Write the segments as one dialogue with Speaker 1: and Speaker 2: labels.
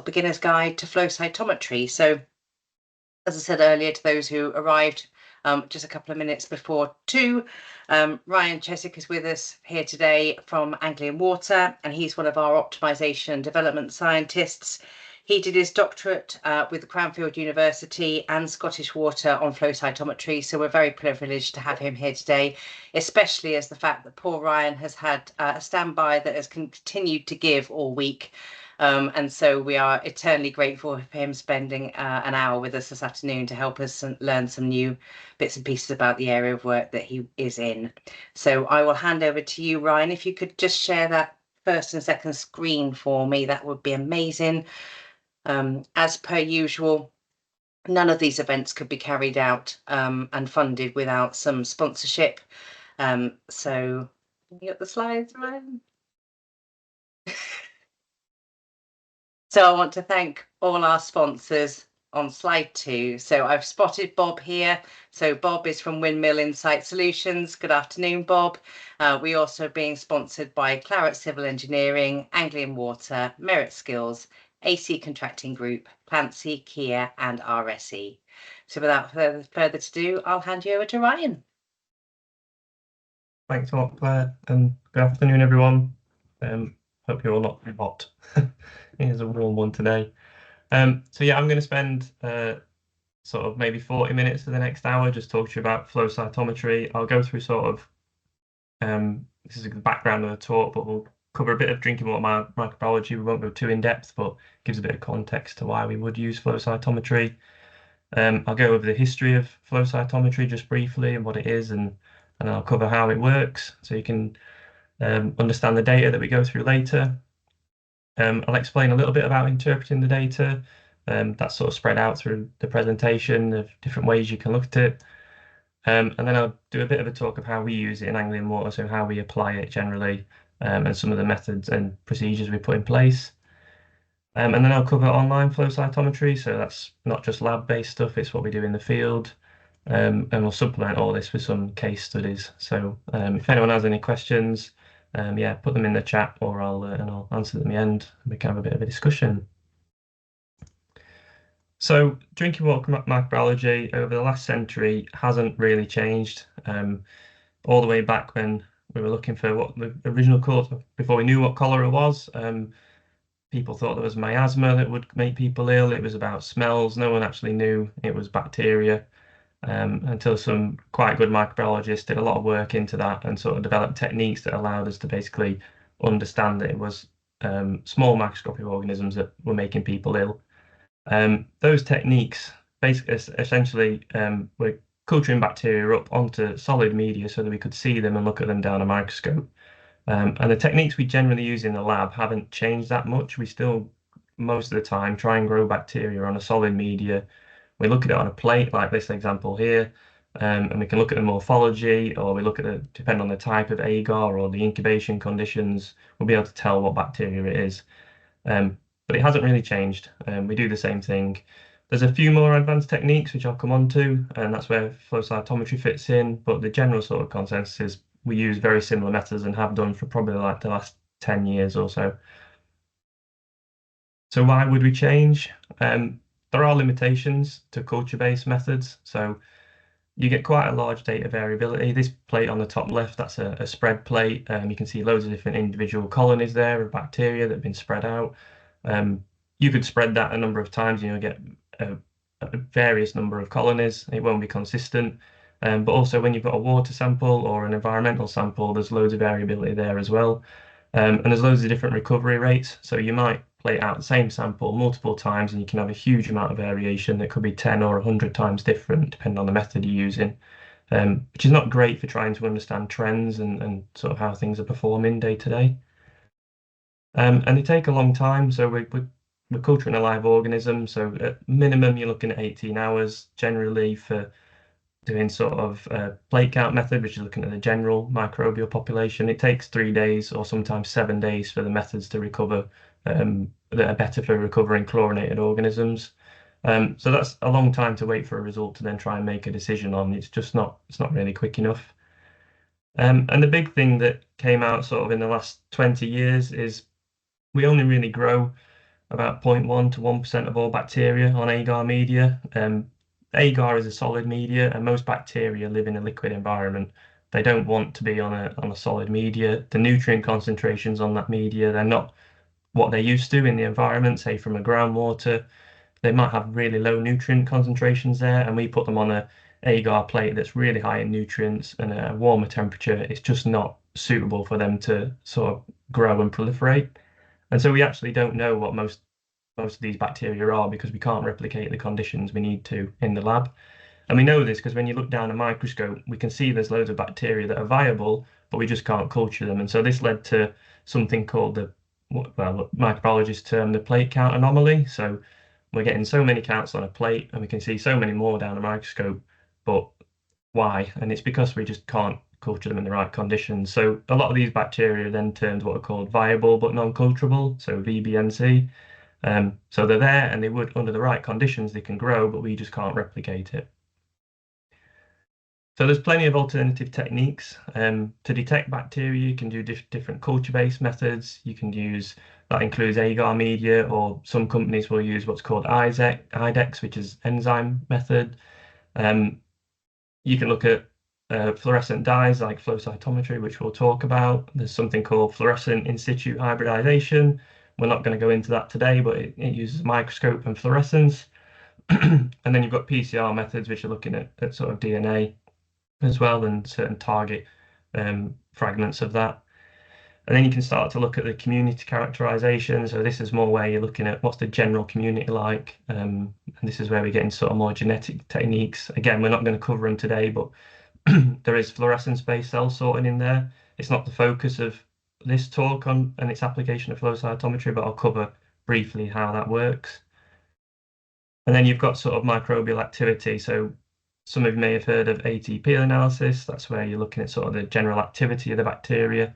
Speaker 1: beginner's guide to flow cytometry. So, as I said earlier, to those who arrived just a couple of minutes before 2, Ryan Cheswick is with us here today from Anglian Water, and he's one of our optimization and development scientists. He did his doctorate with Cranfield University and Scottish Water on flow cytometry, so we're very privileged to have him here today, especially as the fact that poor Ryan has had a standby that has continued to give all week. And so we are eternally grateful for him spending an hour with us this afternoon to help us learn some new bits and pieces about the area of work that he is in. So I will hand over to you, Ryan. If you could just share that first and second screen for me, that would be amazing. As per usual, none of these events could be carried out and funded without some sponsorship. So you got the slides, Ryan? So I want to thank all our sponsors on slide 2. So I've spotted Bob here. So Bob is from Windmill Insight Solutions. Good afternoon, Bob. We also are being sponsored by Claret Civil Engineering, Anglian Water, Merit Skills, AC Contracting Group, Clancy, Kia, and RSE. So without further to do, I'll hand you over to Ryan.
Speaker 2: Thanks a lot, Claire, and good afternoon, everyone. Hope you're all not too hot. It's a warm one today. So yeah, I'm going to spend sort of maybe 40 minutes for the next hour just talking to you about flow cytometry. I'll go through sort of, this is the background of the talk, but we'll cover a bit of drinking water microbiology. We won't go too in depth, but gives a bit of context to why we would use flow cytometry. I'll go over the history of flow cytometry just briefly and what it is, and I'll cover how it works so you can understand the data that we go through later. I'll explain a little bit about interpreting the data. That's sort of spread out through the presentation of different ways you can look at it. And then I'll do a bit of a talk of how we use it in Anglian Water, so how we apply it generally, and some of the methods and procedures we put in place. And then I'll cover online flow cytometry, so that's not just lab-based stuff, it's what we do in the field. And we'll supplement all this with some case studies. So if anyone has any questions, yeah, put them in the chat, or I'll answer them at the end, and we can have a bit of a discussion. So drinking water microbiology over the last century hasn't really changed. All the way back when we were looking for what the original cause, before we knew what cholera was, people thought there was miasma that would make people ill. It was about smells. No one actually knew it was bacteria. Until some quite good microbiologists did a lot of work into that and sort of developed techniques that allowed us to basically understand that it was small microscopic organisms that were making people ill. Those techniques basically essentially were culturing bacteria up onto solid media so that we could see them and look at them down a microscope. And the techniques we generally use in the lab haven't changed that much. We still, most of the time, try and grow bacteria on a solid media. We look at it on a plate, like this example here, and we can look at the morphology, or we look at it, depending on the type of agar or the incubation conditions, we'll be able to tell what bacteria it is. But it hasn't really changed. We do the same thing. There's a few more advanced techniques, which I'll come on to, and that's where flow cytometry fits in, but the general sort of consensus is we use very similar methods and have done for probably like the last 10 years or so. So why would we change? There are limitations to culture-based methods, so you get quite a large data variability. This plate on the top left, that's a spread plate. You can see loads of different individual colonies there of bacteria that have been spread out. You could spread that a number of times and you'll get a various number of colonies. It won't be consistent. But also when you've got a water sample or an environmental sample, there's loads of variability there as well. And there's loads of different recovery rates. So you might plate out the same sample multiple times and you can have a huge amount of variation that could be 10 or 100 times different depending on the method you're using, which is not great for trying to understand trends and sort of how things are performing day to day. And they take a long time. So we're culturing a live organism. So at minimum, you're looking at 18 hours generally for doing sort of a plate count method, which is looking at the general microbial population. It takes 3 days or sometimes 7 days for the methods to recover that are better for recovering chlorinated organisms. So that's a long time to wait for a result to then try and make a decision on. It's not really quick enough. And the big thing that came out sort of in the last 20 years is we only really grow about 0.1 to 1% of all bacteria on agar media. Agar is a solid media, and most bacteria live in a liquid environment. They don't want to be on a solid media. The nutrient concentrations on that media, they're not what they're used to in the environment, say from a groundwater. They might have really low nutrient concentrations there, and we put them on a agar plate that's really high in nutrients and a warmer temperature. It's just not suitable for them to sort of grow and proliferate. And so we actually don't know what most of these bacteria are because we can't replicate the conditions we need to in the lab. And we know this because when you look down a microscope, we can see there's loads of bacteria that are viable, but we just can't culture them. And so this led to something called well, microbiologists term the plate count anomaly. So we're getting so many counts on a plate and we can see so many more down a microscope, but why? And it's because we just can't culture them in the right conditions. So a lot of these bacteria are then termed what are called viable but non-culturable, so VBNC. So they're there and they would, under the right conditions, they can grow, but we just can't replicate it. So there's plenty of alternative techniques. To detect bacteria, you can do different culture-based methods. You can use, that includes agar media, or some companies will use what's called IDEX, which is enzyme method. You can look at fluorescent dyes like flow cytometry, which we'll talk about. There's something called fluorescent in situ hybridization. We're not going to go into that today, but it uses a microscope and fluorescence. And then you've got PCR methods, which are looking at sort of DNA as well and certain target fragments of that. And then you can start to look at the community characterization. So this is more where you're looking at what's the general community like. And this is where we get into sort of more genetic techniques. Again, we're not going to cover them today, but there is fluorescence-based cell sorting in there. It's not the focus of this talk on and its application of flow cytometry, but I'll cover briefly how that works. And then you've got sort of microbial activity. So some of you may have heard of ATP analysis. That's where you're looking at sort of the general activity of the bacteria.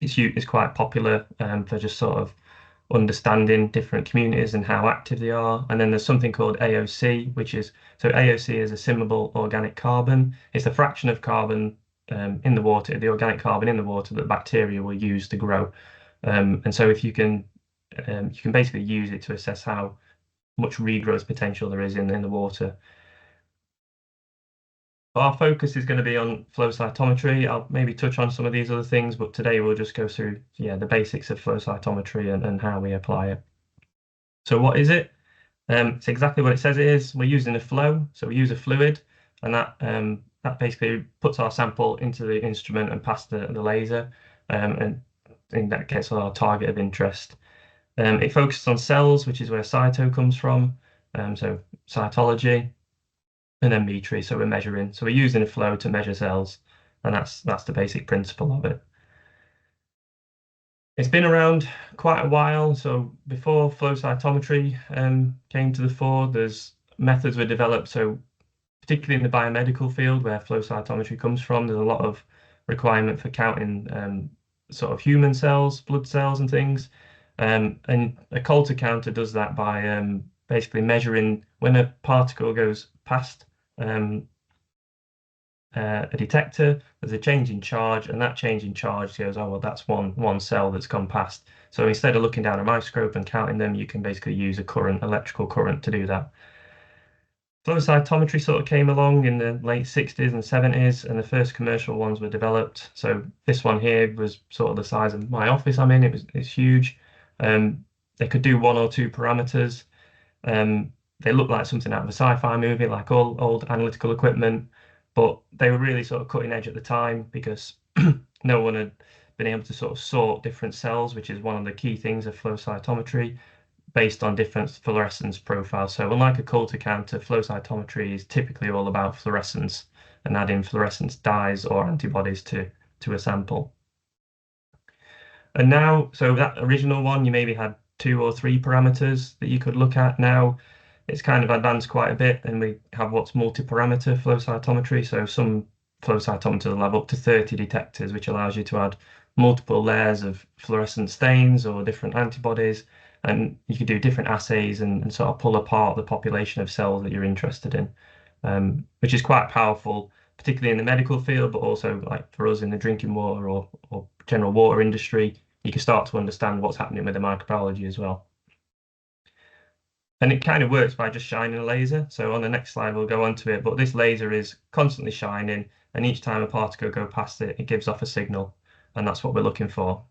Speaker 2: It's quite popular for just sort of understanding different communities and how active they are. And then there's something called AOC, so AOC is assimilable organic carbon. It's a fraction of carbon in the water, the organic carbon in the water that bacteria will use to grow. And so if you can basically use it to assess how much regrowth potential there is in the water. Our focus is going to be on flow cytometry. I'll maybe touch on some of these other things, but today we'll just go through the basics of flow cytometry and how we apply it. So what is it? It's exactly what it says it is. We're using a flow, so we use a fluid, and that basically puts our sample into the instrument and past the laser, and that gets our target of interest. It focuses on cells, which is where cyto comes from, so cytology. And then metry, so we're measuring. So we're using a flow to measure cells, and that's the basic principle of it. It's been around quite a while. So before flow cytometry came to the fore, there's methods were developed. So particularly in the biomedical field where flow cytometry comes from, there's a lot of requirement for counting sort of human cells, blood cells and things. And a Coulter counter does that by basically measuring when a particle goes past a detector, there's a change in charge, and that change in charge goes, oh well, that's one cell that's gone past. So instead of looking down a microscope and counting them, you can basically use a electrical current to do that. Flow cytometry sort of came along in the late 60s and 70s, and the first commercial ones were developed. So this one here was sort of the size of my office I'm in. It's huge. They could do 1 or 2 parameters. They looked like something out of a sci-fi movie, like all old analytical equipment, but they were really sort of cutting edge at the time because no one had been able to sort of sort different cells, which is one of the key things of flow cytometry, based on different fluorescence profiles. So unlike a Coulter counter, flow cytometry is typically all about fluorescence and adding fluorescence dyes or antibodies to a sample. And now, so that original one, you maybe had 2 or 3 parameters that you could look at. Now it's kind of advanced quite a bit, and we have what's multi-parameter flow cytometry. So some flow cytometers will have up to 30 detectors, which allows you to add multiple layers of fluorescent stains or different antibodies, and you can do different assays and sort of pull apart the population of cells that you're interested in, which is quite powerful, particularly in the medical field, but also like for us in the drinking water or general water industry. you can start to understand what's happening with the microbiology as well. And it kind of works by just shining a laser. So on the next slide, we'll go on to it, but this laser is constantly shining, and each time a particle goes past it, it gives off a signal, and that's what we're looking for.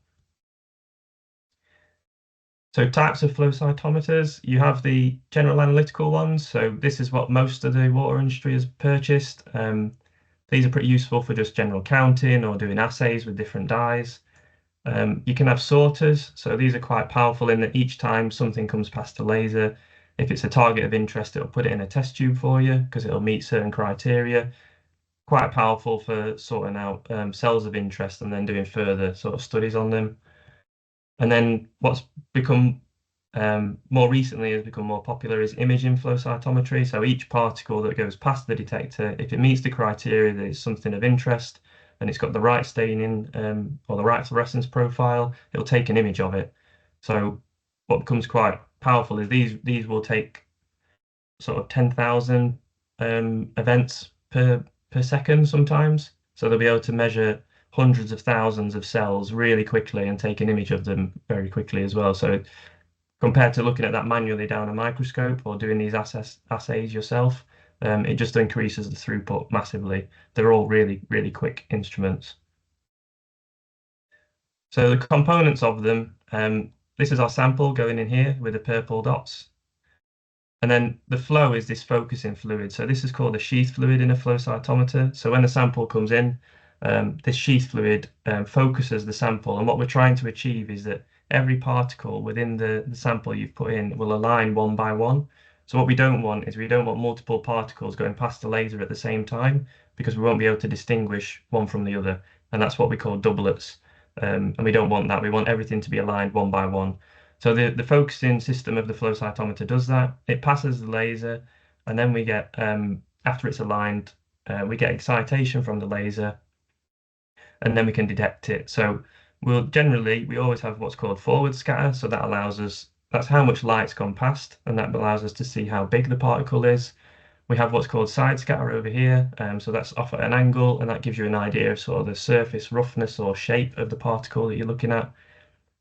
Speaker 2: So types of flow cytometers, you have the general analytical ones. So this is what most of the water industry has purchased. These are pretty useful for just general counting or doing assays with different dyes. You can have sorters. So these are quite powerful in that each time something comes past a laser, if it's a target of interest, it'll put it in a test tube for you because it'll meet certain criteria. Quite powerful for sorting out cells of interest and then doing further sort of studies on them. And then what's become more recently has become more popular is imaging flow cytometry. So each particle that goes past the detector, if it meets the criteria that it's something of interest and it's got the right staining or the right fluorescence profile, it'll take an image of it. So what becomes quite powerful is these will take sort of 10,000 events per second sometimes. So they'll be able to measure hundreds of thousands of cells really quickly and take an image of them very quickly as well. So compared to looking at that manually down a microscope or doing these assays yourself, it just increases the throughput massively. They're all really, really quick instruments. So the components of them, this is our sample going in here with the purple dots. And then the flow is this focusing fluid. So this is called a sheath fluid in a flow cytometer. So when the sample comes in, this sheath fluid focuses the sample. And what we're trying to achieve is that every particle within the sample you've put in will align one by one. So what we don't want is we don't want multiple particles going past the laser at the same time because we won't be able to distinguish one from the other. And that's what we call doublets. And we don't want that. We want everything to be aligned one by one. So the focusing system of the flow cytometer does that. It passes the laser, and then we get, after it's aligned, we get excitation from the laser, and then we can detect it. So we always have what's called forward scatter. So that allows us, that's how much light's gone past, and that allows us to see how big the particle is. We have what's called side scatter over here. So that's off at an angle, and that gives you an idea of sort of the surface roughness or shape of the particle that you're looking at.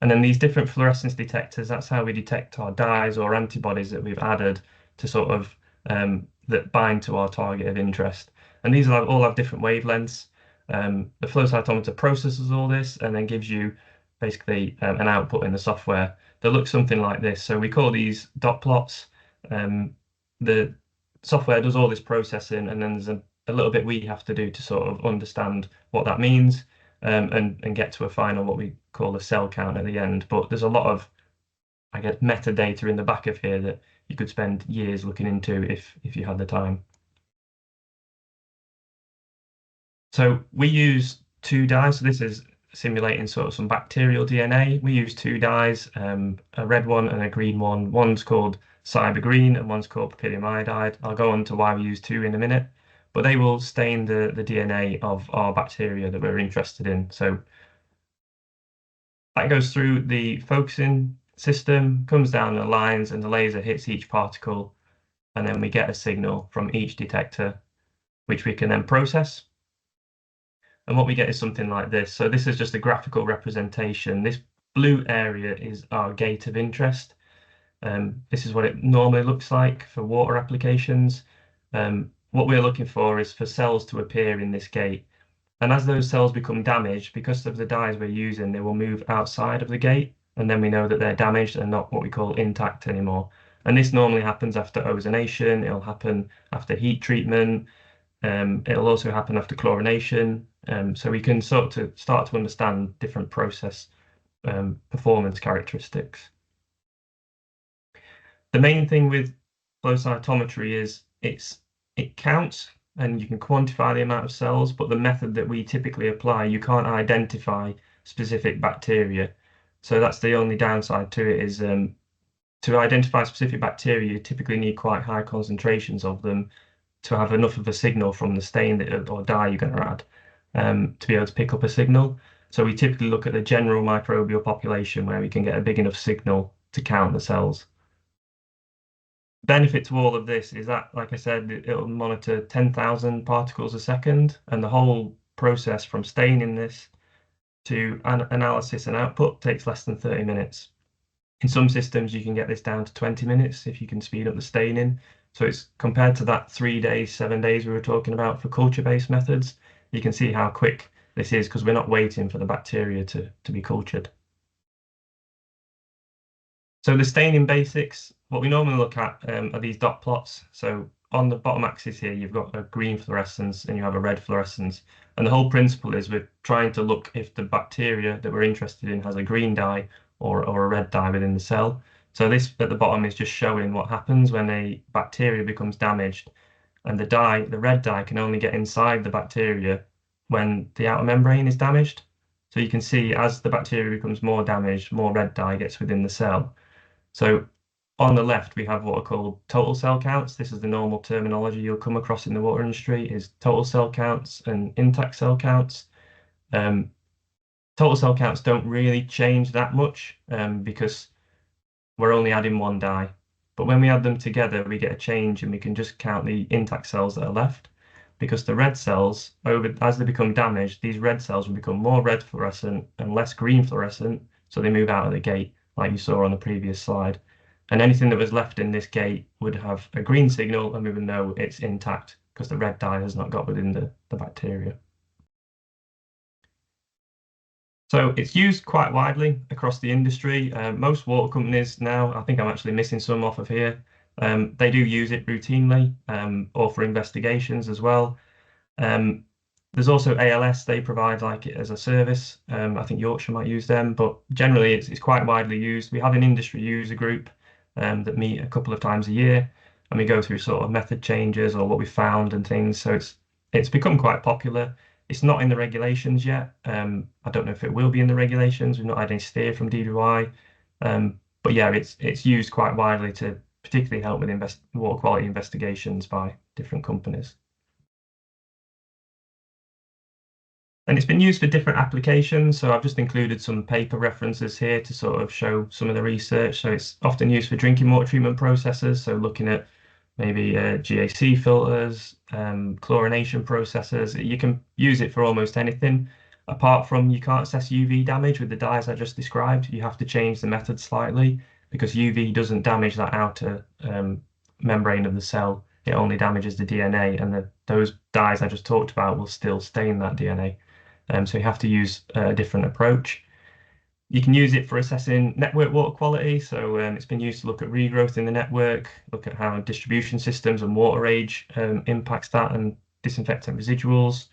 Speaker 2: And then these different fluorescence detectors, that's how we detect our dyes or antibodies that we've added to sort of that bind to our target of interest. And these all have different wavelengths. The flow cytometer processes all this and then gives you basically an output in the software that looks something like this. So we call these dot plots. The software does all this processing, and then there's a little bit we have to do to sort of understand what that means. And get to a final, what we call a cell count at the end. But there's a lot of, I guess, metadata in the back of here that you could spend years looking into if you had the time. So we use two dyes. So this is simulating sort of some bacterial DNA. We use two dyes, a red one and a green one. One's called cybergreen and one's called propylium iodide. I'll go on to why we use two in a minute. But they will stain the DNA of our bacteria that we're interested in. So that goes through the focusing system, comes down the lines, and the laser hits each particle, and then we get a signal from each detector, which we can then process. And what we get is something like this. So this is just a graphical representation. This blue area is our gate of interest. This is what it normally looks like for water applications. What we're looking for is for cells to appear in this gate. And as those cells become damaged, because of the dyes we're using, they will move outside of the gate. And then we know that they're damaged and not what we call intact anymore. And this normally happens after ozonation. It'll happen after heat treatment. It'll also happen after chlorination. So we can start to understand different process performance characteristics. The main thing with flow cytometry is it counts and you can quantify the amount of cells, but the method that we typically apply, you can't identify specific bacteria. So that's the only downside to it is to identify specific bacteria, you typically need quite high concentrations of them to have enough of a signal from the stain that, or dye you're going to add to be able to pick up a signal. So we typically look at the general microbial population where we can get a big enough signal to count the cells. Benefit to all of this is that, like I said, it'll monitor 10,000 particles a second, and the whole process from staining this to analysis and output takes less than 30 minutes. In some systems, you can get this down to 20 minutes if you can speed up the staining. So it's compared to that 3 days, 7 days we were talking about for culture-based methods, you can see how quick this is because we're not waiting for the bacteria to be cultured. So the staining basics, what we normally look at are these dot plots. So on the bottom axis here, you've got a green fluorescence and you have a red fluorescence. And the whole principle is we're trying to look if the bacteria that we're interested in has a green dye or a red dye within the cell. So this at the bottom is just showing what happens when a bacteria becomes damaged. And the dye, the red dye, can only get inside the bacteria when the outer membrane is damaged. So you can see as the bacteria becomes more damaged, more red dye gets within the cell. So on the left, we have what are called total cell counts. This is the normal terminology you'll come across in the water industry is total cell counts and intact cell counts. Total cell counts don't really change that much because we're only adding one dye. But when we add them together, we get a change and we can just count the intact cells that are left because the red cells, as they become damaged, these red cells will become more red fluorescent and less green fluorescent. So they move out of the gate like you saw on the previous slide. And anything that was left in this gate would have a green signal and we would know it's intact because the red dye has not got within the bacteria. So it's used quite widely across the industry. Most water companies now, I think I'm actually missing some off of here, they do use it routinely or for investigations as well. There's also ALS, they provide like it as a service. I think Yorkshire might use them, but generally it's quite widely used. We have an industry user group that meet a couple of times a year and we go through sort of method changes or what we found and things. So it's become quite popular. It's not in the regulations yet. I don't know if it will be in the regulations. We've not had any steer from DWI. But yeah, it's used quite widely to particularly help with water quality investigations by different companies. And it's been used for different applications. So I've just included some paper references here to sort of show some of the research. So it's often used for drinking water treatment processes. So looking at maybe GAC filters, chlorination processes. You can use it for almost anything. Apart from you can't assess UV damage with the dyes I just described. You have to change the method slightly because UV doesn't damage that outer membrane of the cell. It only damages the DNA, and those dyes I just talked about will still stain that DNA. So you have to use a different approach. You can use it for assessing network water quality. So it's been used to look at regrowth in the network, look at how distribution systems and water age impacts that and disinfectant residuals.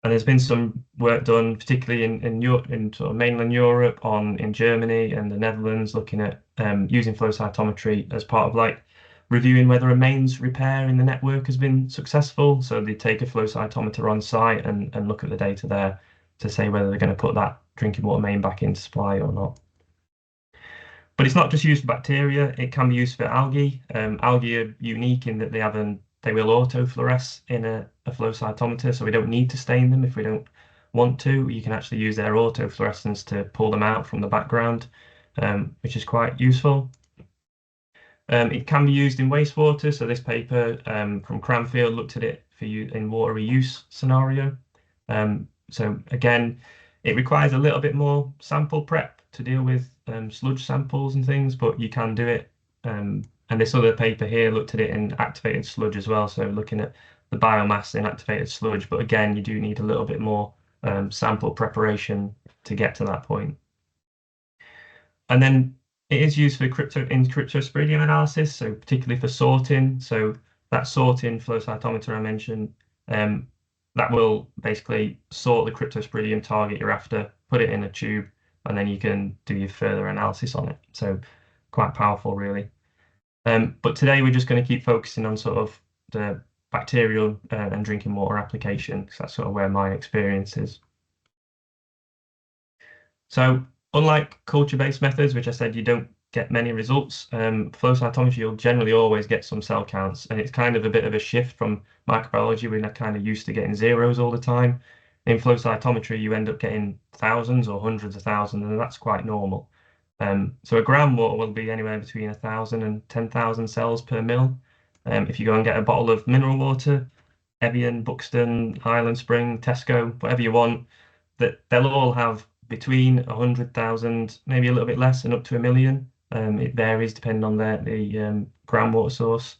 Speaker 2: And there's been some work done, particularly in sort of mainland Europe, in Germany and the Netherlands, looking at using flow cytometry as part of like reviewing whether a mains repair in the network has been successful. So they take a flow cytometer on site and look at the data there to say whether they're going to put that drinking water main back into supply or not. But it's not just used for bacteria, it can be used for algae. Algae are unique in that they will autofluoresce in a flow cytometer, so we don't need to stain them if we don't want to. You can actually use their autofluorescence to pull them out from the background, which is quite useful. It can be used in wastewater. So this paper from Cranfield looked at it for in water reuse scenario. So again, it requires a little bit more sample prep to deal with sludge samples and things, but you can do it. And this other paper here looked at it in activated sludge as well. So looking at the biomass in activated sludge, but again, you do need a little bit more sample preparation to get to that point. And then it is used for cryptosporidium analysis, so particularly for sorting. So that sorting flow cytometer I mentioned, that will basically sort the cryptosporidium target you're after, put it in a tube, and then you can do your further analysis on it. So quite powerful, really. But today we're just going to keep focusing on sort of the bacterial and drinking water application, because that's sort of where my experience is. So unlike culture-based methods, which I said you don't get many results, flow cytometry, you'll generally always get some cell counts. And it's kind of a bit of a shift from microbiology. We're not kind of used to getting zeros all the time. In flow cytometry, you end up getting thousands or hundreds of thousands, and that's quite normal. So a gram water will be anywhere between 1,000 and 10,000 cells per mil. If you go and get a bottle of mineral water, Evian, Buxton, Highland Spring, Tesco, whatever you want, that they'll all have between 100,000, maybe a little bit less, and up to 1 million. It varies depending on the groundwater source.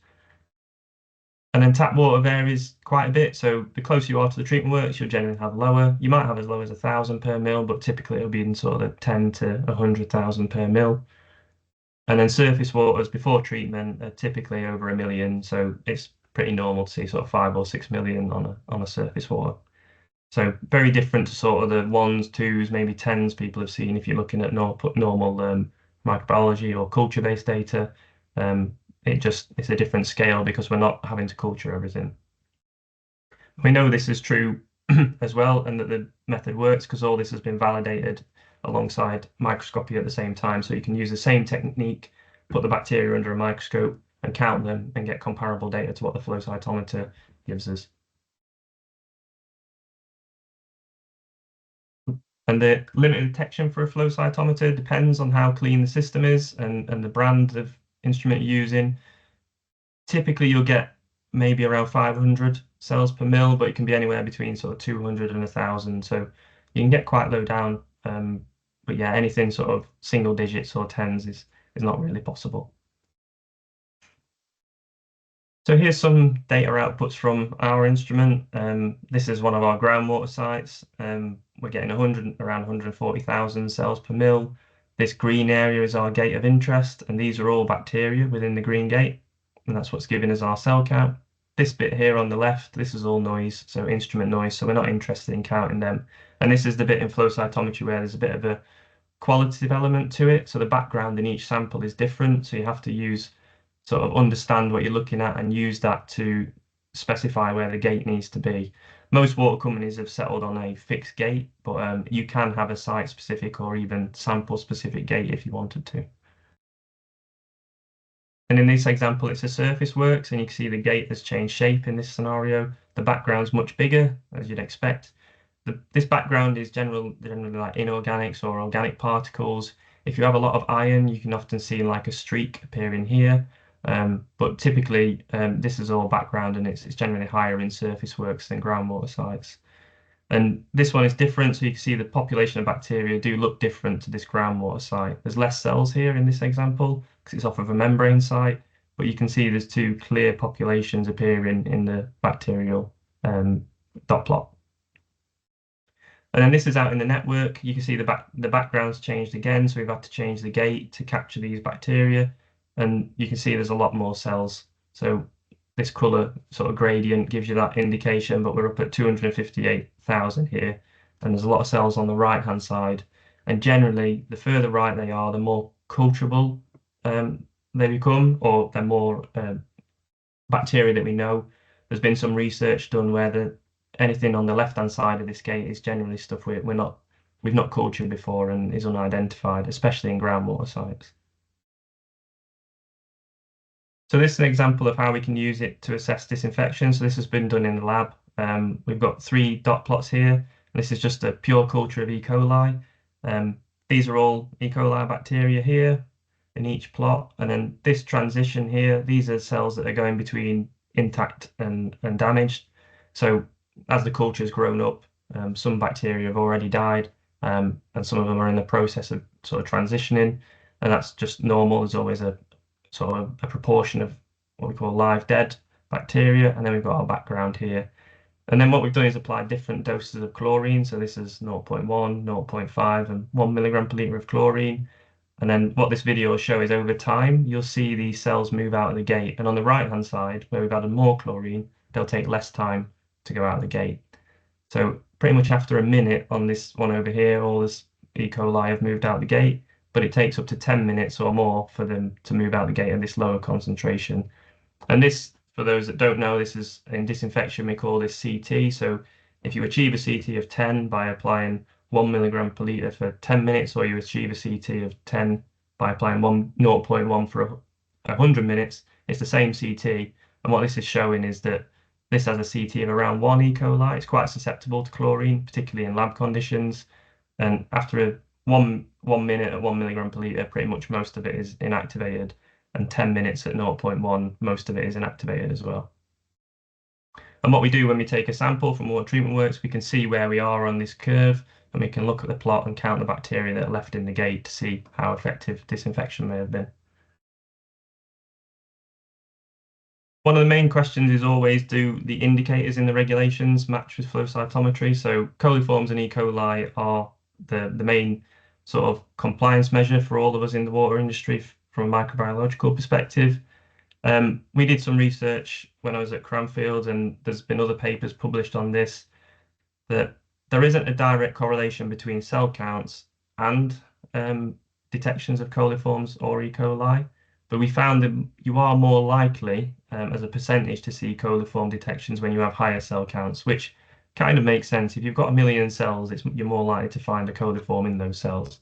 Speaker 2: And then tap water varies quite a bit. So the closer you are to the treatment works, you'll generally have lower. You might have as low as 1,000 per mil, but typically it'll be in sort of 10 to 100,000 per mil. And then surface waters before treatment are typically over 1 million. So it's pretty normal to see sort of 5 or 6 million on a surface water. So very different to sort of the ones, twos, maybe tens people have seen if you're looking at normal microbiology or culture-based data. It's a different scale because we're not having to culture everything. We know this is true as well, and that the method works because all this has been validated alongside microscopy at the same time. So you can use the same technique, put the bacteria under a microscope and count them and get comparable data to what the flow cytometer gives us. And the limit of detection for a flow cytometer depends on how clean the system is and the brand of instrument you're using. Typically, you'll get maybe around 500 cells per mil, but it can be anywhere between sort of 200 and 1,000. So you can get quite low down. But yeah, anything sort of single digits or tens is not really possible. So here's some data outputs from our instrument. This is one of our groundwater sites. We're getting around 140,000 cells per mil. This green area is our gate of interest, and these are all bacteria within the green gate, and that's what's giving us our cell count. This bit here on the left, this is all noise, so instrument noise, so we're not interested in counting them. And this is the bit in flow cytometry where there's a bit of a qualitative element to it, so the background in each sample is different, so you have to sort of understand what you're looking at and use that to specify where the gate needs to be. Most water companies have settled on a fixed gate, but you can have a site-specific or even sample-specific gate if you wanted to. And in this example, it's a surface works, and you can see the gate has changed shape in this scenario. The background's much bigger, as you'd expect. This background is generally like inorganics or organic particles. If you have a lot of iron, you can often see like a streak appearing here. But typically, this is all background, and it's generally higher in surface works than groundwater sites. And this one is different, so you can see the population of bacteria do look different to this groundwater site. There's less cells here in this example because it's off of a membrane site, but you can see there's two clear populations appearing in the bacterial dot plot. And then this is out in the network. You can see the background's changed again, so we've had to change the gate to capture these bacteria. And you can see there's a lot more cells. So this color sort of gradient gives you that indication, but we're up at 258,000 here. And there's a lot of cells on the right-hand side. And generally, the further right they are, the more culturable they become, or the more bacteria that we know. There's been some research done where anything on the left-hand side of this gate is generally stuff we've not cultured before and is unidentified, especially in groundwater sites. So this is an example of how we can use it to assess disinfection. So this has been done in the lab. We've got 3 dot plots here, and this is just a pure culture of E. coli. These are all E. coli bacteria here in each plot, and then this transition here, these are cells that are going between intact and damaged. So as the culture has grown up, some bacteria have already died, and some of them are in the process of sort of transitioning, and that's just normal. There's always a sort of a proportion of what we call live dead bacteria, and then we've got our background here. And then what we've done is applied different doses of chlorine. So this is 0.1, 0.5, and 1 milligram per liter of chlorine. And then what this video will show is over time, you'll see these cells move out of the gate. And on the right-hand side, where we've added more chlorine, they'll take less time to go out of the gate. So pretty much after a minute on this one over here, all this E. coli have moved out the gate, but it takes up to 10 minutes or more for them to move out the gate at this lower concentration. And this, for those that don't know, this is in disinfection, we call this CT. So if you achieve a CT of 10 by applying 1 milligram per liter for 10 minutes, or you achieve a CT of 10 by applying 0.1 for 100 minutes, it's the same CT. And what this is showing is that this has a CT of around 1 E. coli. It's quite susceptible to chlorine, particularly in lab conditions. And after one minute at 1 milligram per liter, pretty much most of it is inactivated, and 10 minutes at 0.1, most of it is inactivated as well. And what we do when we take a sample from water treatment works, we can see where we are on this curve. and we can look at the plot and count the bacteria that are left in the gate to see how effective disinfection may have been. One of the main questions is always, do the indicators in the regulations match with flow cytometry? So coliforms and E. coli are the main sort of compliance measure for all of us in the water industry from a microbiological perspective. We did some research when I was at Cranfield, and there's been other papers published on this, that there isn't a direct correlation between cell counts and detections of coliforms or E. coli. But we found that you are more likely as a percentage to see coliform detections when you have higher cell counts, which kind of makes sense. If you've got 1 million cells, you're more likely to find a coliform in those cells.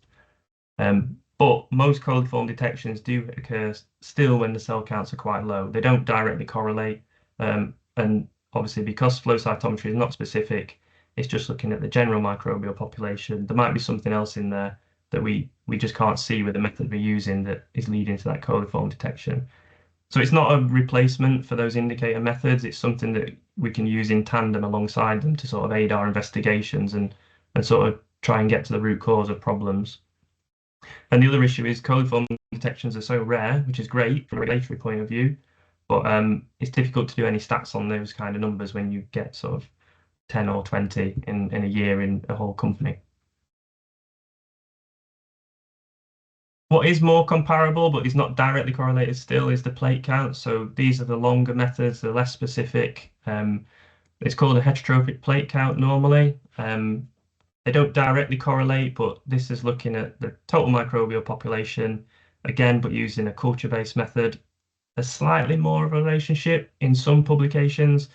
Speaker 2: But most coliform detections do occur still when the cell counts are quite low. They don't directly correlate. And obviously, because flow cytometry is not specific, it's just looking at the general microbial population. There might be something else in there that we just can't see with the method we're using that is leading to that coliform detection. So it's not a replacement for those indicator methods. It's something that we can use in tandem alongside them to sort of aid our investigations and sort of try and get to the root cause of problems. And the other issue is coliform detections are so rare, which is great from a regulatory point of view, but it's difficult to do any stats on those kind of numbers when you get sort of 10 or 20 in a year in a whole company. What is more comparable, but is not directly correlated still, is the plate count. So these are the longer methods, they're less specific. It's called a heterotrophic plate count normally. They don't directly correlate, but this is looking at the total microbial population, again, but using a culture-based method. There's slightly more of a relationship in some publications,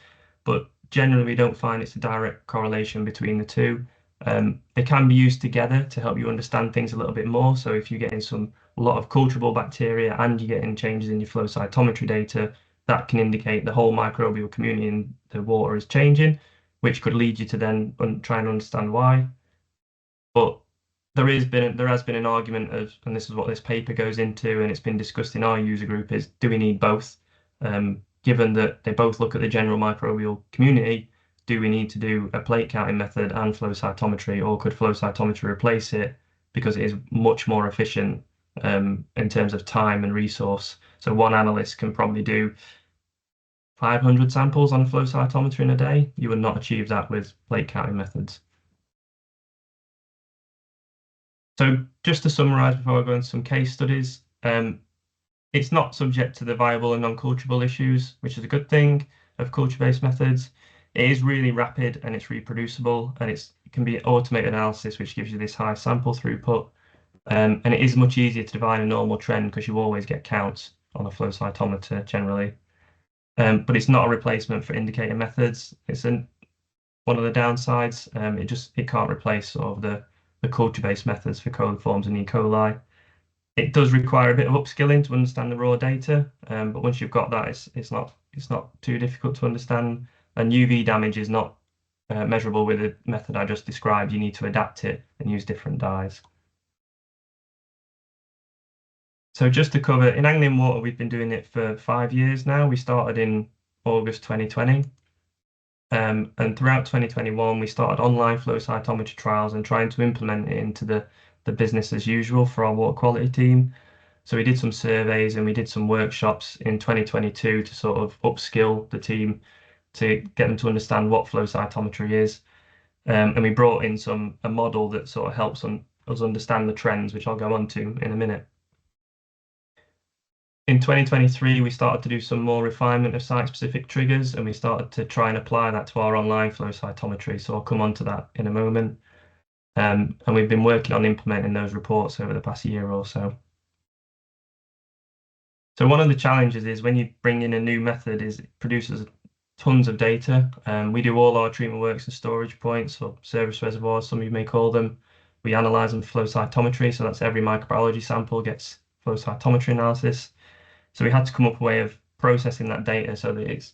Speaker 2: but generally we don't find it's a direct correlation between the two. They can be used together to help you understand things a little bit more. So if you're getting a lot of culturable bacteria and you're getting changes in your flow cytometry data, that can indicate the whole microbial community in the water is changing, which could lead you to then try and understand why. But there has been an argument of, and this is what this paper goes into, and it's been discussed in our user group, is do we need both? Given that they both look at the general microbial community, do we need to do a plate counting method and flow cytometry, or could flow cytometry replace it because it is much more efficient in terms of time and resource? So one analyst can probably do 500 samples on a flow cytometer in a day. You would not achieve that with plate counting methods. So just to summarize before I go into some case studies, it's not subject to the viable and non-culturable issues, which is a good thing of culture-based methods. It is really rapid and it's reproducible, and it can be automated analysis, which gives you this high sample throughput. And it is much easier to define a normal trend because you always get counts on a flow cytometer generally. But it's not a replacement for indicator methods. It's one of the downsides. It can't replace sort of the culture-based methods for coliforms and E. coli. It does require a bit of upskilling to understand the raw data, but once you've got that, it's not too difficult to understand. And UV damage is not measurable with the method I just described. You need to adapt it and use different dyes. So just to cover, in Anglian Water, we've been doing it for 5 years now. We started in August 2020. And throughout 2021, we started online flow cytometry trials and trying to implement it into the business as usual for our water quality team. So we did some surveys and we did some workshops in 2022 to sort of upskill the team to get them to understand what flow cytometry is. And we brought in a model that sort of helps us understand the trends, which I'll go on to in a minute. In 2023, we started to do some more refinement of site-specific triggers, and we started to try and apply that to our online flow cytometry. So I'll come on to that in a moment. And we've been working on implementing those reports over the past year or so. So one of the challenges is when you bring in a new method is it produces tons of data. We do all our treatment works and storage points, or service reservoirs, some of you may call them. We analyze them for flow cytometry, so that's every microbiology sample gets flow cytometry analysis. So we had to come up with a way of processing that data so that it's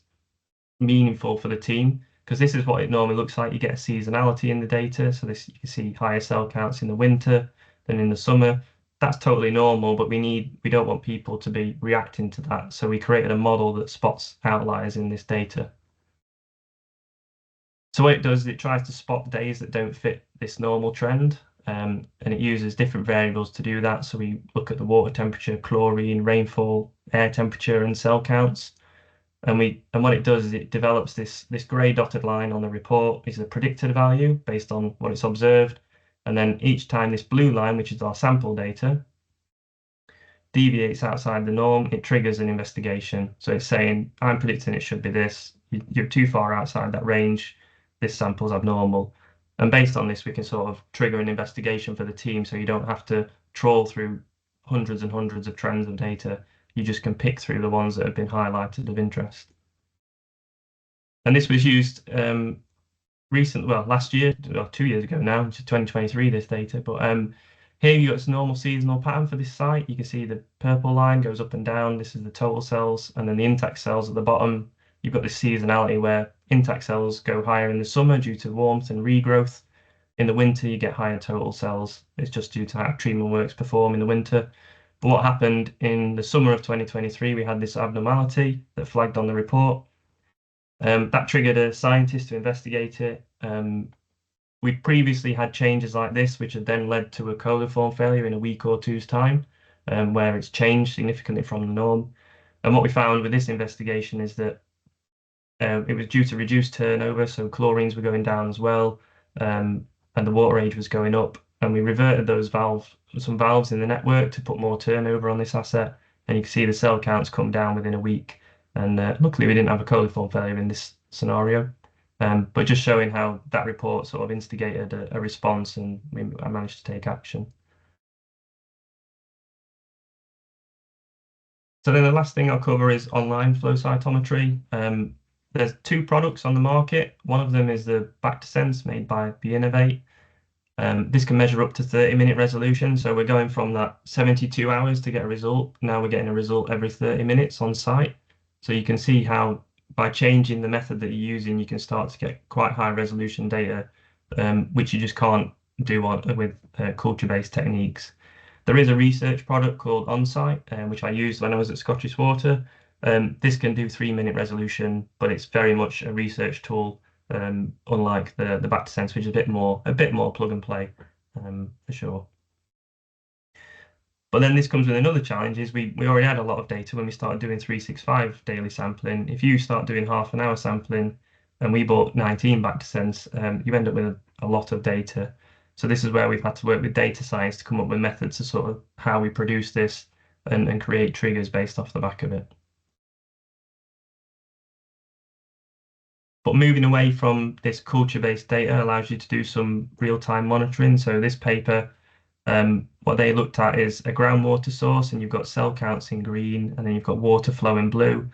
Speaker 2: meaningful for the team, because this is what it normally looks like. You get a seasonality in the data. So you can see higher cell counts in the winter than in the summer. That's totally normal, but we don't want people to be reacting to that. So we created a model that spots outliers in this data. So what it does is it tries to spot days that don't fit this normal trend, and it uses different variables to do that. So we look at the water temperature, chlorine, rainfall, air temperature, and cell counts. And what it does is it develops this grey dotted line on the report is the predicted value based on what it's observed. And then each time this blue line, which is our sample data, deviates outside the norm, it triggers an investigation. So it's saying, I'm predicting it should be this. You're too far outside that range. This sample's abnormal. And based on this, we can sort of trigger an investigation for the team so you don't have to trawl through hundreds and hundreds of trends of data. You just can pick through the ones that have been highlighted of interest. And this was used last year, or 2 years ago now, which is 2023, this data. But here you got this normal seasonal pattern for this site. You can see the purple line goes up and down. This is the total cells, and then the intact cells at the bottom. You've got this seasonality where intact cells go higher in the summer due to warmth and regrowth. In the winter, you get higher total cells. It's just due to how treatment works perform in the winter. But what happened in the summer of 2023, we had this abnormality that flagged on the report. That triggered a scientist to investigate it. We previously had changes like this, which had then led to a coliform failure in a week or two's time, where it's changed significantly from the norm. And what we found with this investigation is that it was due to reduced turnover, so chlorines were going down as well, and the water age was going up. And we reverted some valves in the network to put more turnover on this asset, and you can see the cell counts come down within a week. And luckily, we didn't have a coliform failure in this scenario. But just showing how that report sort of instigated a response, and I managed to take action. So then the last thing I'll cover is online flow cytometry. There's two products on the market. One of them is the BactoSense made by Innovate. This can measure up to 30-minute resolution. So we're going from that 72 hours to get a result. Now we're getting a result every 30 minutes on site. So you can see how by changing the method that you're using, you can start to get quite high resolution data, which you just can't do with culture-based techniques. There is a research product called OnSite, which I used when I was at Scottish Water. This can do 3-minute resolution, but it's very much a research tool, unlike the BactoSense, which is a bit more plug and play, for sure. But then this comes with another challenge, is we already had a lot of data when we started doing 365 daily sampling. If you start doing half an hour sampling, and we bought 19 BactoSense, you end up with a lot of data. So this is where we've had to work with data science to come up with methods to sort of how we produce this and create triggers based off the back of it. But moving away from this culture-based data allows you to do some real-time monitoring. So this paper, what they looked at is a groundwater source, and you've got cell counts in green, and then you've got water flow in blue.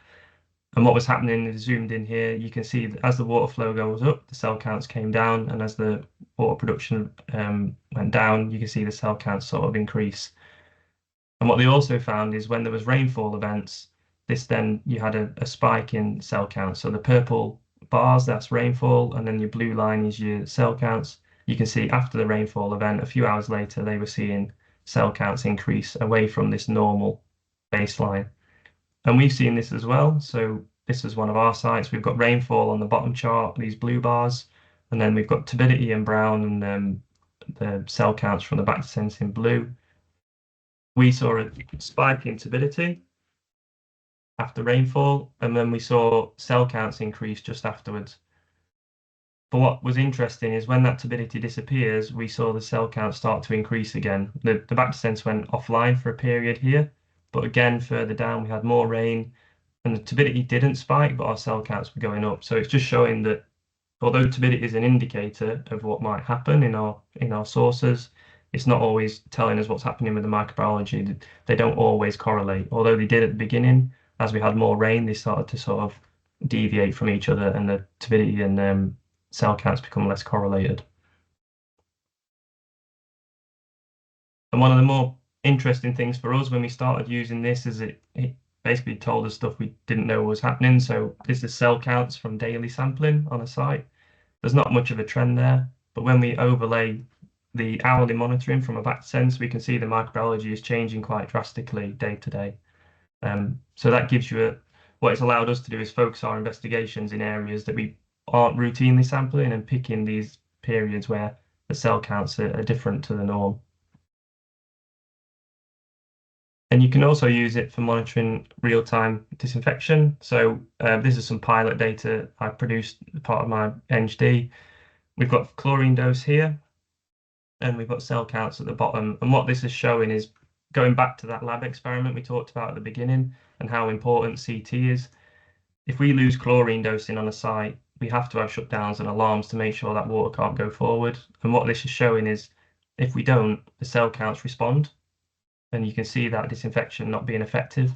Speaker 2: And what was happening is zoomed in here, you can see that as the water flow goes up, the cell counts came down, and as the water production went down, you can see the cell counts sort of increase. And what they also found is when there was rainfall events, then you had a spike in cell counts. So the purple bars, that's rainfall, and then your blue line is your cell counts. You can see after the rainfall event, a few hours later, they were seeing cell counts increase away from this normal baseline. And we've seen this as well. So this is one of our sites. We've got rainfall on the bottom chart, these blue bars, and then we've got turbidity in brown, and the cell counts from the BactoSense in blue. We saw a spike in turbidity after rainfall, and then we saw cell counts increase just afterwards. But what was interesting is when that turbidity disappears, we saw the cell count start to increase again. The BactoSense went offline for a period here, but again, further down, we had more rain, and the turbidity didn't spike, but our cell counts were going up. So it's just showing that although turbidity is an indicator of what might happen in our sources, it's not always telling us what's happening with the microbiology. They don't always correlate. Although they did at the beginning, as we had more rain, they started to sort of deviate from each other, and the turbidity and cell counts become less correlated. And one of the more interesting things for us when we started using this is it basically told us stuff we didn't know was happening. So this is cell counts from daily sampling on a site. There's not much of a trend there, but when we overlay the hourly monitoring from a BactoSense, we can see the microbiology is changing quite drastically day to day. So that gives you what it's allowed us to do is focus our investigations in areas that we aren't routinely sampling and picking these periods where the cell counts are different to the norm. And you can also use it for monitoring real-time disinfection. So this is some pilot data I produced as part of my NGD. We've got chlorine dose here, and we've got cell counts at the bottom. And what this is showing is going back to that lab experiment we talked about at the beginning and how important CT is. If we lose chlorine dosing on a site, we have to have shutdowns and alarms to make sure that water can't go forward. And what this is showing is if we don't, the cell counts respond. And you can see that disinfection not being effective.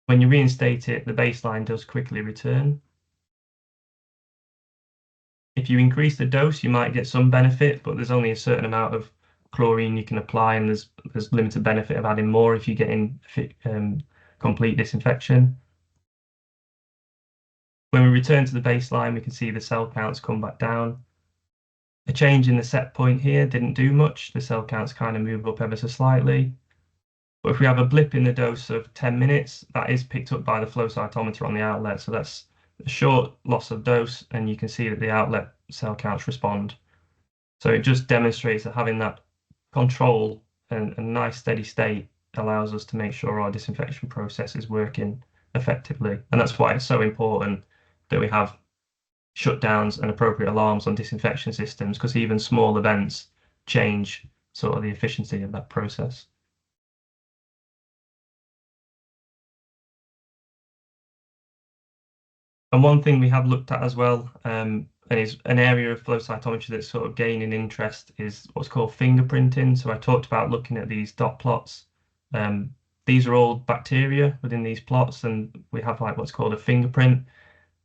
Speaker 2: When you reinstate it, the baseline does quickly return. If you increase the dose, you might get some benefit, but there's only a certain amount of chlorine you can apply, and there's limited benefit of adding more if you get in complete disinfection. When we return to the baseline, we can see the cell counts come back down. A change in the set point here didn't do much. The cell counts kind of move up ever so slightly. But if we have a blip in the dose of 10 minutes, that is picked up by the flow cytometer on the outlet. So that's a short loss of dose, and you can see that the outlet cell counts respond. So it just demonstrates that having that control and a nice steady state allows us to make sure our disinfection process is working effectively. And that's why it's so important that we have shutdowns and appropriate alarms on disinfection systems, because even small events change sort of the efficiency of that process. And one thing we have looked at as well, and is an area of flow cytometry that's sort of gaining interest, is what's called fingerprinting. So I talked about looking at these dot plots. These are all bacteria within these plots, and we have like what's called a fingerprint.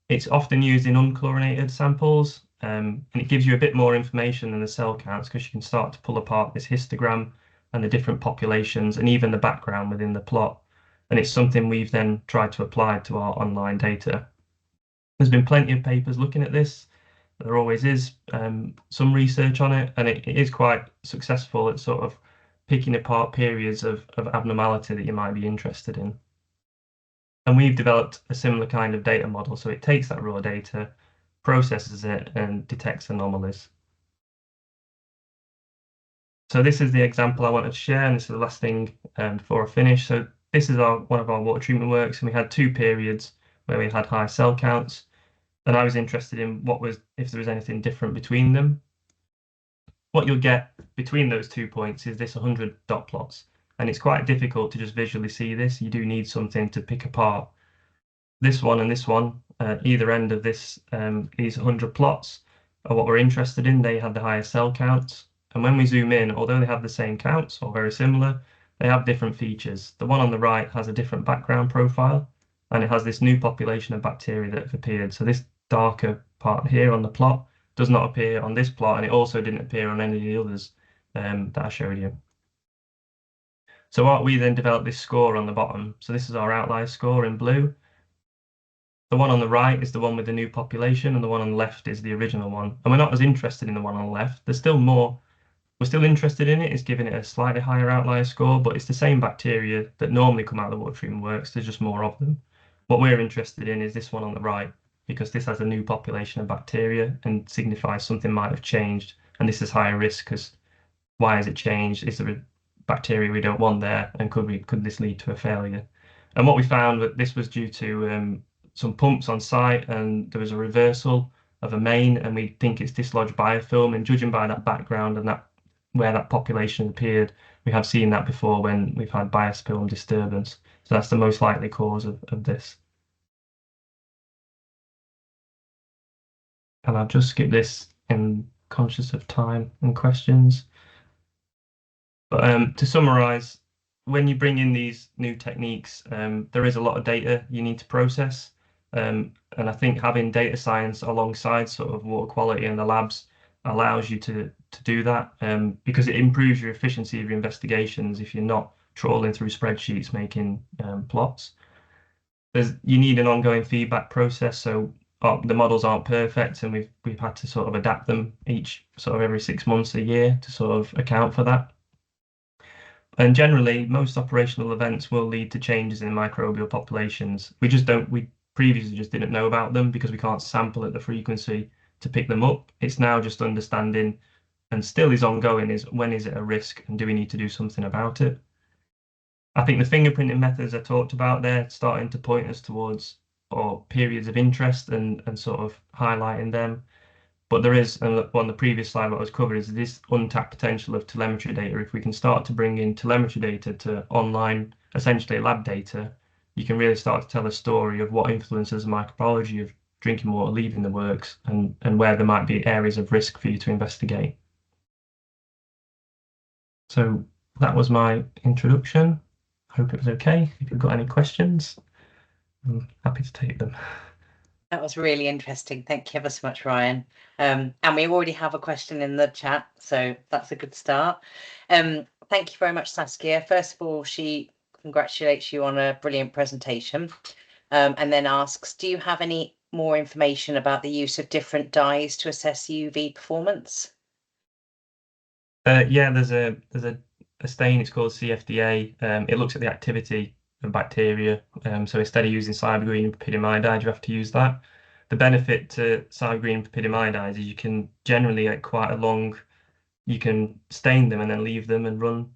Speaker 2: It's often used in unchlorinated samples, and it gives you a bit more information than the cell counts, because you can start to pull apart this histogram and the different populations and even the background within the plot. And it's something we've then tried to apply to our online data. There's been plenty of papers looking at this. There always is some research on it, and it is quite successful at sort of picking apart periods of abnormality that you might be interested in. And we've developed a similar kind of data model. So it takes that raw data, processes it, and detects anomalies. So this is the example I wanted to share, and this is the last thing before I finish. So this is one of our water treatment works, and we had 2 periods where we had high cell counts, and I was interested in if there was anything different between them. What you'll get between those 2 points is this 100 dot plots, and it's quite difficult to just visually see this. You do need something to pick apart this one and this one. Either end of these 100 plots are what we're interested in. They have the highest cell counts, and when we zoom in, although they have the same counts or very similar, they have different features. The one on the right has a different background profile, and it has this new population of bacteria that have appeared. So this darker part here on the plot does not appear on this plot, and it also didn't appear on any of the others that I showed you. So we then developed this score on the bottom. So this is our outlier score in blue. The one on the right is the one with the new population, and the one on the left is the original one. And we're not as interested in the one on the left. There's still more. We're still interested in it. It's giving it a slightly higher outlier score, but it's the same bacteria that normally come out of the water treatment works. There's just more of them. What we're interested in is this one on the right, because this has a new population of bacteria and signifies something might have changed. And this is higher risk, because why has it changed? Is there a bacteria we don't want there? And could this lead to a failure? And what we found that this was due to some pumps on site, and there was a reversal of a main, and we think it's dislodged biofilm. And judging by that background and that where that population appeared, we have seen that before when we've had biofilm disturbance. So that's the most likely cause of this. And I'll just skip this in conscious of time and questions. But to summarize, when you bring in these new techniques, there is a lot of data you need to process. And I think having data science alongside sort of water quality in the labs allows you to do that, because it improves your efficiency of your investigations if you're not trawling through spreadsheets making plots. You need an ongoing feedback process, so the models aren't perfect, and we've had to sort of adapt them every 6 months, a year, to sort of account for that. And generally, most operational events will lead to changes in microbial populations. We previously just didn't know about them because we can't sample at the frequency to pick them up. It's now just understanding, and still is ongoing, is when is it a risk and do we need to do something about it? I think the fingerprinting methods I talked about there starting to point us towards or periods of interest and sort of highlighting them. But there is, and on the previous slide what was covered, is this untapped potential of telemetry data. If we can start to bring in telemetry data to online, essentially lab data, you can really start to tell a story of what influences the microbiology of drinking water leaving the works and where there might be areas of risk for you to investigate. So that was my introduction. I hope it was okay. If you've got any questions, I'm happy to take them.
Speaker 1: That was really interesting. Thank you ever so much, Ryan. And we already have a question in the chat, so that's a good start. Thank you very much, Saskia. First of all, she congratulates you on a brilliant presentation, and then asks, do you have any more information about the use of different dyes to assess UV performance?
Speaker 2: Yeah, there's a stain. It's called CFDA. It looks at the activity of bacteria. So instead of using cybergreen and papillomides, you have to use that. The benefit to cybergreen and papillomides is you can generally get quite a long. You can stain them and then leave them and run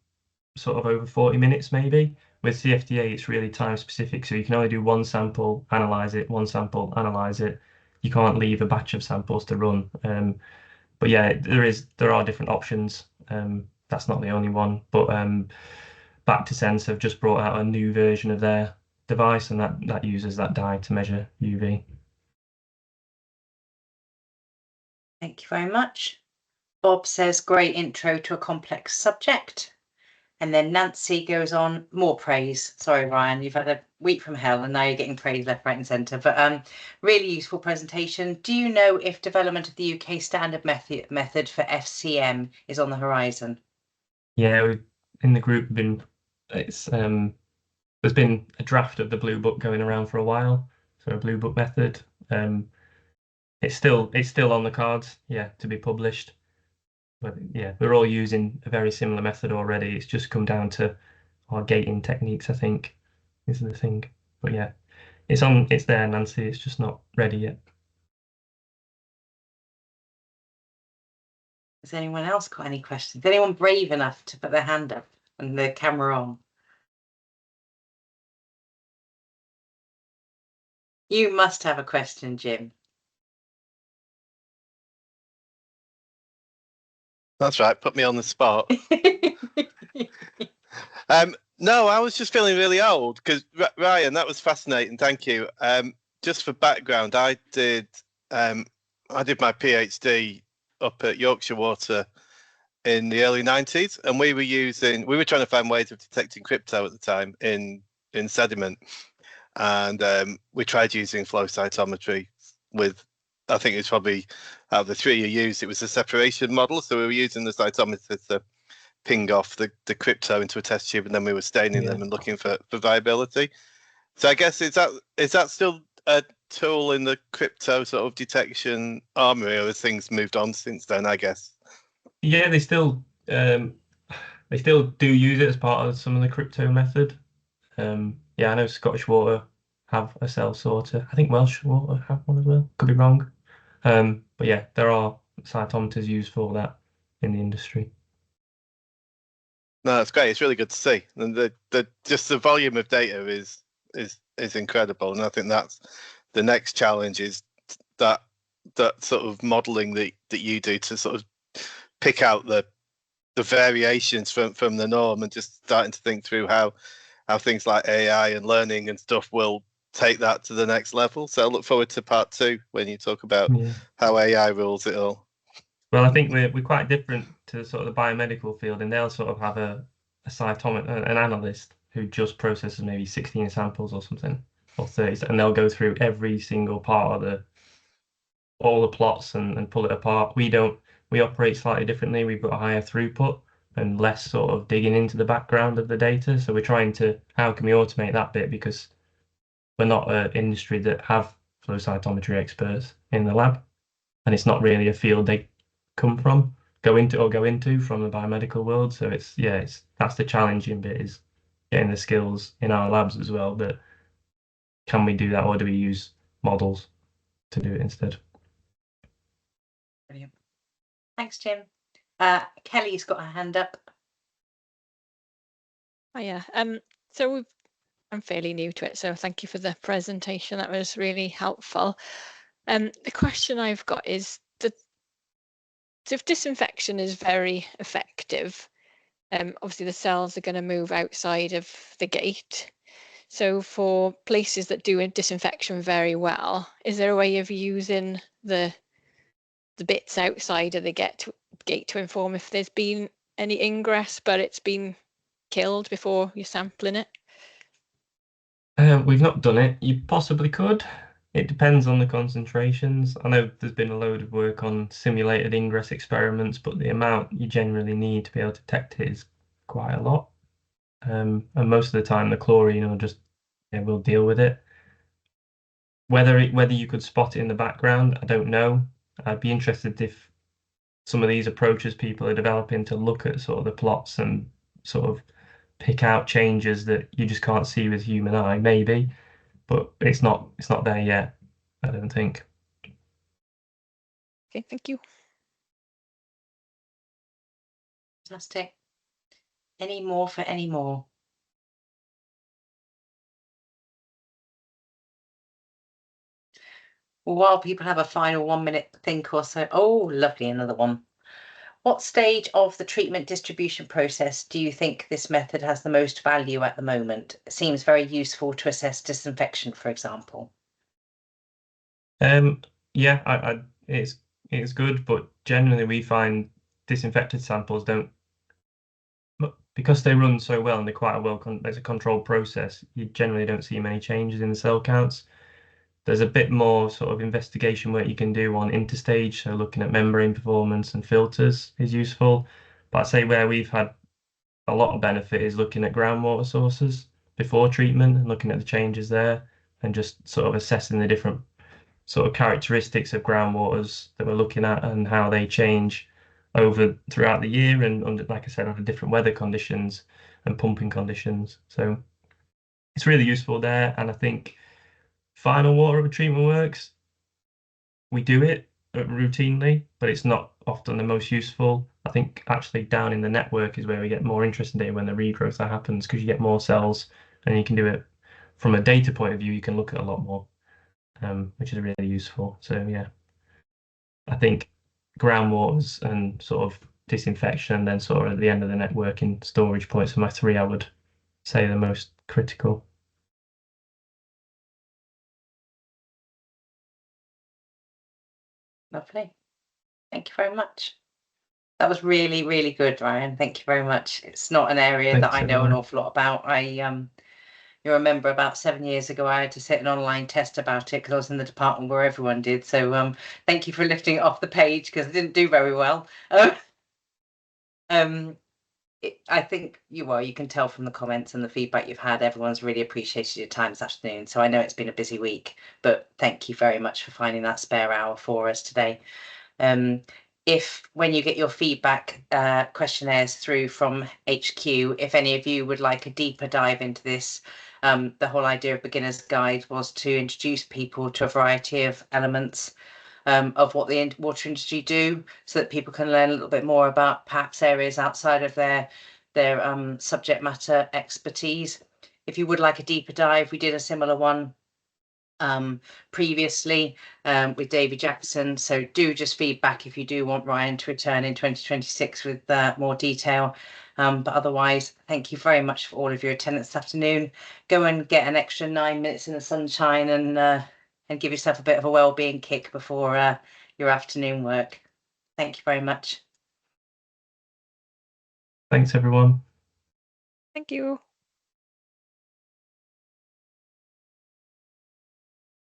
Speaker 2: sort of over 40 minutes maybe. With CFDA, it's really time specific, so you can only do one sample, analyze it, one sample, analyze it. You can't leave a batch of samples to run. But yeah, there are different options. That's not the only one, but Bactisense have just brought out a new version of their device, and that uses that dye to measure UV.
Speaker 1: Thank you very much. Bob says, great intro to a complex subject. And then Nancy goes on, more praise. Sorry, Ryan, you've had a week from hell and now you're getting praise left, right and centre. But really useful presentation. Do you know if development of the UK standard method for FCM is on the horizon?
Speaker 2: Yeah, we've, in the group, there's been a draft of the Blue Book going around for a while, so a Blue Book method. It's still on the cards, yeah, to be published. But yeah, we're all using a very similar method already. It's just come down to our gating techniques, I think, is the thing. But yeah, it's there, Nancy. It's just not ready yet.
Speaker 1: Has anyone else got any questions? Is anyone brave enough to put their hand up and the camera on? You must have a question, Jim.
Speaker 3: That's right. Put me on the spot. No, I was just feeling really old because Ryan, that was fascinating. Thank you. Just for background, I did my PhD up at Yorkshire Water in the early 90s, and we were trying to find ways of detecting crypto at the time in sediment, and we tried using flow cytometry with, I think it's probably out of the three you used, it was a separation model. So we were using the cytometer to ping off the crypto into a test tube, and then we were staining them and looking for viability. So I guess is that still a tool in the crypto sort of detection armory, or have things moved on since then, I guess?
Speaker 2: Yeah, they still do use it as part of some of the crypto method. Yeah, I know Scottish Water have a cell sorter. I think Welsh Water have one as well. Could be wrong. But yeah, there are cytometers used for that in the industry.
Speaker 3: No, that's great. It's really good to see, and the just the volume of data is incredible, and I think that's the next challenge, is that sort of modelling that you do to sort of pick out the variations from the norm, and just starting to think through how things like AI and learning and stuff will take that to the next level. So I look forward to part 2 when you talk about how AI rules it all.
Speaker 2: Well, I think we're quite different to sort of the biomedical field, and they'll sort of have an analyst who just processes maybe 16 samples or something, or 30, and they'll go through every single part of all the plots and pull it apart. We operate slightly differently. We've got a higher throughput and less sort of digging into the background of the data. So we're trying to, how can we automate that bit, because we're not an industry that have flow cytometry experts in the lab, and it's not really a field they go into from the biomedical world. So that's the challenging bit, is getting the skills in our labs as well that can we do that, or do we use models to do it instead?
Speaker 1: Brilliant. Thanks, Tim. Kelly's got her hand up.
Speaker 4: Oh yeah. So I'm fairly new to it, so thank you for the presentation. That was really helpful. The question I've got is that if disinfection is very effective, obviously the cells are going to move outside of the gate. So for places that do disinfection very well, is there a way of using the bits outside of the gate to inform if there's been any ingress, but it's been killed before you're sampling it?
Speaker 2: We've not done it. You possibly could. It depends on the concentrations. I know there's been a load of work on simulated ingress experiments, but the amount you generally need to be able to detect it is quite a lot. And most of the time, the chlorine will deal with it. Whether you could spot it in the background, I don't know. I'd be interested if some of these approaches people are developing to look at sort of the plots and sort of pick out changes that you just can't see with human eye, maybe, but it's not there yet, I don't think.
Speaker 4: Okay, thank you.
Speaker 1: Fantastic. Any more for any more? While people have a final 1 minute think or so. Oh, lovely, another one. What stage of the treatment distribution process do you think this method has the most value at the moment? It seems very useful to assess disinfection, for example.
Speaker 2: Yeah, it's good, but generally we find disinfected samples don't, because they run so well and they're quite there's a controlled process. You generally don't see many changes in the cell counts. There's a bit more sort of investigation work you can do on interstage, so looking at membrane performance and filters is useful. But I'd say where we've had a lot of benefit is looking at groundwater sources before treatment and looking at the changes there and just sort of assessing the different sort of characteristics of groundwaters that we're looking at and how they change throughout the year and under, like I said, under different weather conditions and pumping conditions. So it's really useful there. And I think final water treatment works, we do it routinely, but it's not often the most useful. I think actually down in the network is where we get more interesting data when the regrowth happens, because you get more cells and you can do it from a data point of view. You can look at a lot more, which is really useful. So yeah, I think groundwaters and sort of disinfection, and then sort of at the end of the networking storage points are my three I would say the most critical.
Speaker 1: Lovely. Thank you very much. That was really, really good, Ryan. Thank you very much. It's not an area
Speaker 2: Thanks,
Speaker 1: that I know
Speaker 2: everyone.
Speaker 1: an awful lot about. You remember about 7 years ago, I had to sit an online test about it because I was in the department where everyone did. So thank you for lifting it off the page because it didn't do very well. I think you can tell from the comments and the feedback you've had, everyone's really appreciated your time this afternoon. So I know it's been a busy week, but thank you very much for finding that spare hour for us today. If when you get your feedback questionnaires through from HQ, if any of you would like a deeper dive into this, the whole idea of Beginner's Guide was to introduce people to a variety of elements of what the water industry do, so that people can learn a little bit more about perhaps areas outside of their subject matter expertise. If you would like a deeper dive, we did a similar one previously with David Jackson, so do just feedback if you do want Ryan to return in 2026 with more detail, but otherwise thank you very much for all of your attendance this afternoon. Go and get an extra 9 minutes in the sunshine and give yourself a bit of a well-being kick before your afternoon work. Thank you very much.
Speaker 2: Thanks, everyone.
Speaker 4: Thank you.